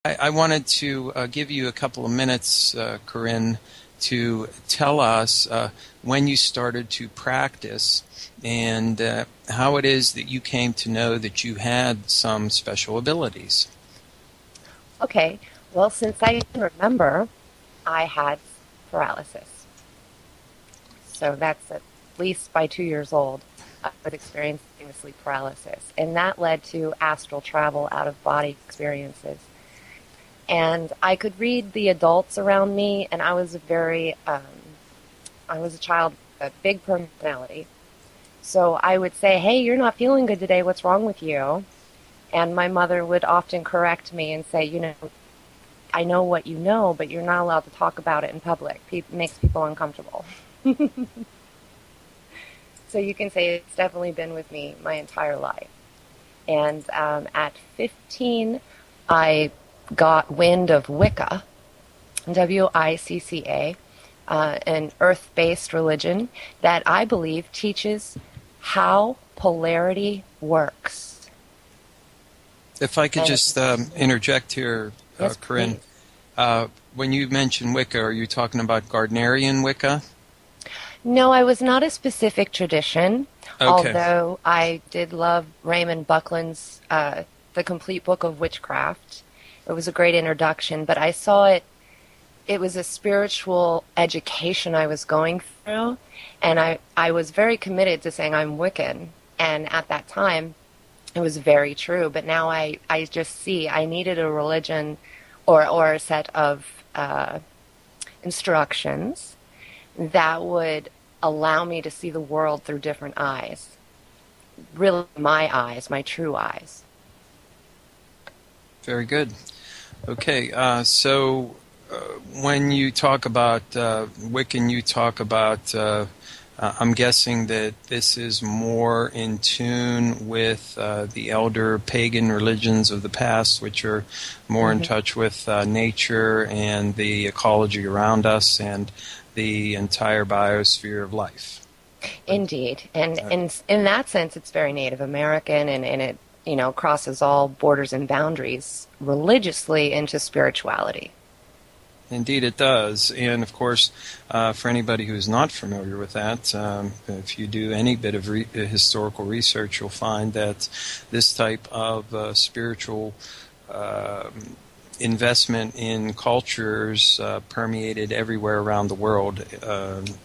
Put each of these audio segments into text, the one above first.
I wanted to give you a couple of minutes, Korinne, to tell us when you started to practice and how it is that you came to know that you had some special abilities. Okay, well, since I can remember, I had paralysis. So that's at least by 2 years old, I was experiencing sleep paralysis. And that led to astral travel, out of body experiences. And I could read the adults around me, and I was I was a child with a big personality. So I would say, hey, you're not feeling good today. What's wrong with you? And my mother would often correct me and say, I know what you know, but you're not allowed to talk about it in public. It makes people uncomfortable. So you can say it's definitely been with me my entire life. And at 15, I got wind of Wicca, Wicca, an earth-based religion that I believe teaches how polarity works. If I could just interject here, Yes, Korinne, please. when you mention Wicca, are you talking about Gardnerian Wicca? No, I was not a specific tradition, Okay. although I did love Raymond Buckland's The Complete Book of Witchcraft. It was a great introduction, but I saw it was a spiritual education I was going through, and I was very committed to saying I'm Wiccan, and at that time, it was very true, but now I just see I needed a religion or a set of instructions that would allow me to see the world through different eyes. Really, my eyes, my true eyes. Very good. Okay, so when you talk about Wiccan, you talk about, I'm guessing that this is more in tune with the elder pagan religions of the past, which are more in touch with nature and the ecology around us and the entire biosphere of life. Indeed. And in that sense, it's very Native American, and it, crosses all borders and boundaries religiously into spirituality. Indeed, it does. And, of course, for anybody who's not familiar with that, if you do any bit of historical research, you'll find that this type of spiritual investment in cultures permeated everywhere around the world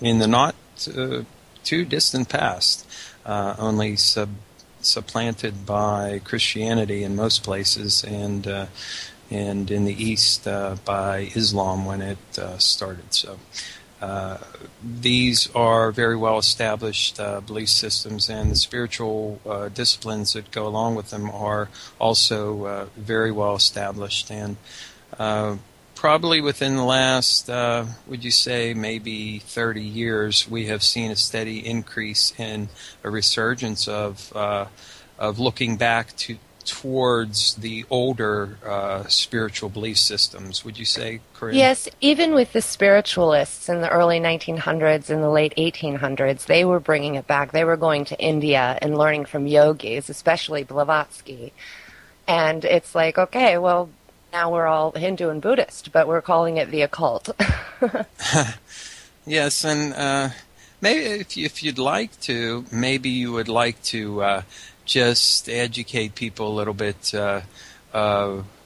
in the not too distant past, only supplanted by Christianity in most places, and in the East by Islam when it started. So these are very well established belief systems, and the spiritual disciplines that go along with them are also very well established. And probably within the last, would you say, maybe 30 years, we have seen a steady increase in a resurgence of looking back towards the older spiritual belief systems. Would you say, Korinne? Yes, even with the spiritualists in the early 1900s and the late 1800s, they were bringing it back. They were going to India and learning from yogis, especially Blavatsky. And it's like, okay, well, now we're all Hindu and Buddhist, but we're calling it the occult. Yes, and maybe if you'd like to, maybe you would like to just educate people a little bit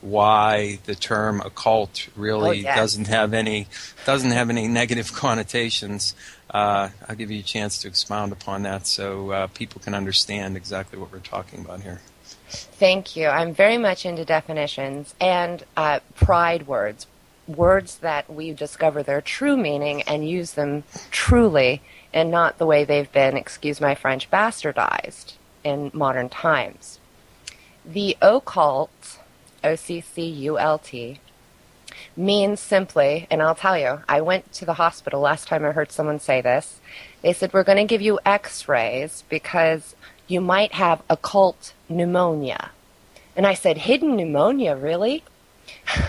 why the term occult really doesn't have any negative connotations. I'll give you a chance to expound upon that so people can understand exactly what we're talking about here. Thank you. I'm very much into definitions and pride words that we discover their true meaning and use them truly and not the way they've been, excuse my French, bastardized in modern times. The occult, O-C-C-U-L-T, means simply, and I'll tell you, I went to the hospital last time I heard someone say this. They said, we're going to give you x-rays because you might have occult pneumonia. And I said, hidden pneumonia, really?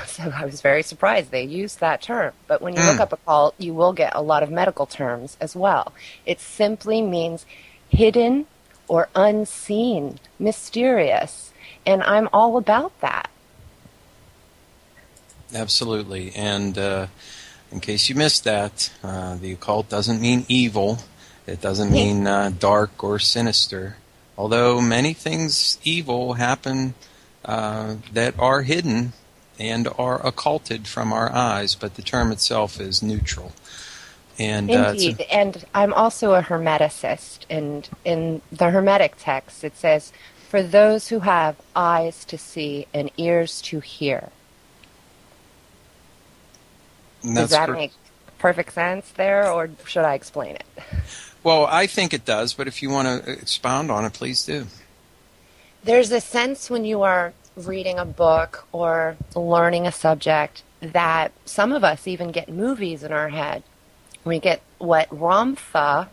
So I was very surprised they used that term. But when you look up occult, you will get a lot of medical terms as well. It simply means hidden or unseen, mysterious. And I'm all about that. Absolutely. And in case you missed that, the occult doesn't mean evil. It doesn't mean dark or sinister. Although many things evil happen that are hidden and are occulted from our eyes, but the term itself is neutral. And, Indeed, and I'm also a Hermeticist, and in the Hermetic text it says, "For those who have eyes to see and ears to hear." Does that make perfect sense there, or should I explain it? Well, I think it does, but if you want to expound on it, please do. There's a sense when you are reading a book or learning a subject that some of us even get movies in our head. We get what Ramtha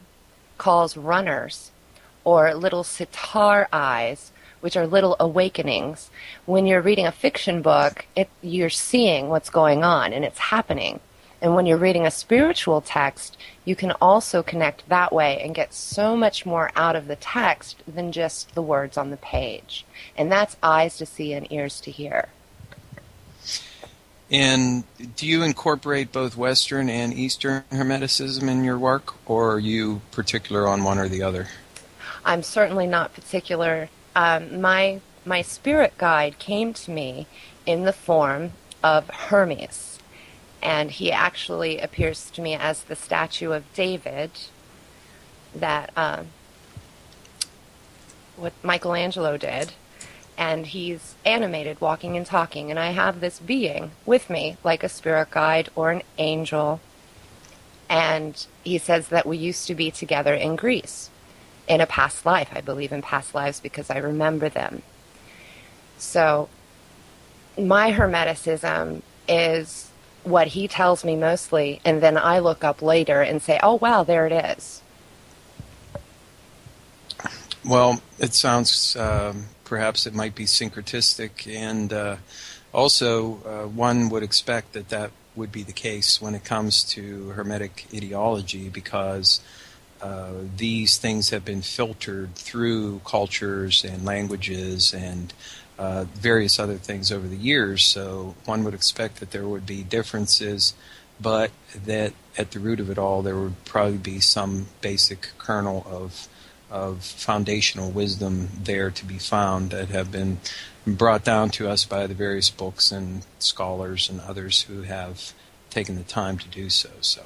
calls runners, or little sitar eyes, which are little awakenings. When you're reading a fiction book, you're seeing what's going on, and it's happening. And when you're reading a spiritual text, you can also connect that way and get so much more out of the text than just the words on the page. And that's eyes to see and ears to hear. And do you incorporate both Western and Eastern Hermeticism in your work, or are you particular on one or the other? I'm certainly not particular. My spirit guide came to me in the form of Hermes, and he actually appears to me as the statue of David that what Michelangelo did. And he's animated, walking and talking, and I have this being with me, like a spirit guide or an angel. And he says that we used to be together in Greece, in a past life. I believe in past lives because I remember them. So my Hermeticism is what he tells me mostly, and then I look up later and say, oh, wow, there it is. Well, it sounds... perhaps it might be syncretistic, and also one would expect that would be the case when it comes to Hermetic ideology, because these things have been filtered through cultures and languages and various other things over the years, so one would expect that there would be differences, but that at the root of it all there would probably be some basic kernel of foundational wisdom there to be found that have been brought down to us by the various books and scholars and others who have taken the time to do so. So,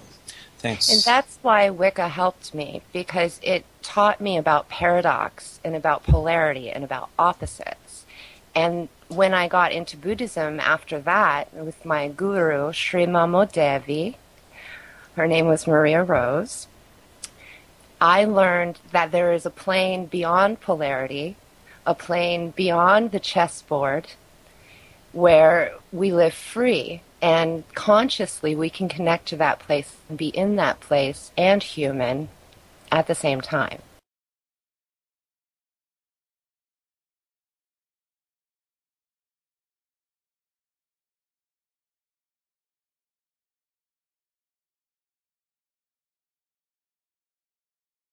thanks. And that's why Wicca helped me, because it taught me about paradox and about polarity and about opposites. And when I got into Buddhism after that, with my guru, Sri Mamua Devi, her name was Maria Rose, I learned that there is a plane beyond polarity, a plane beyond the chessboard, where we live free, and consciously we can connect to that place and be in that place and human at the same time.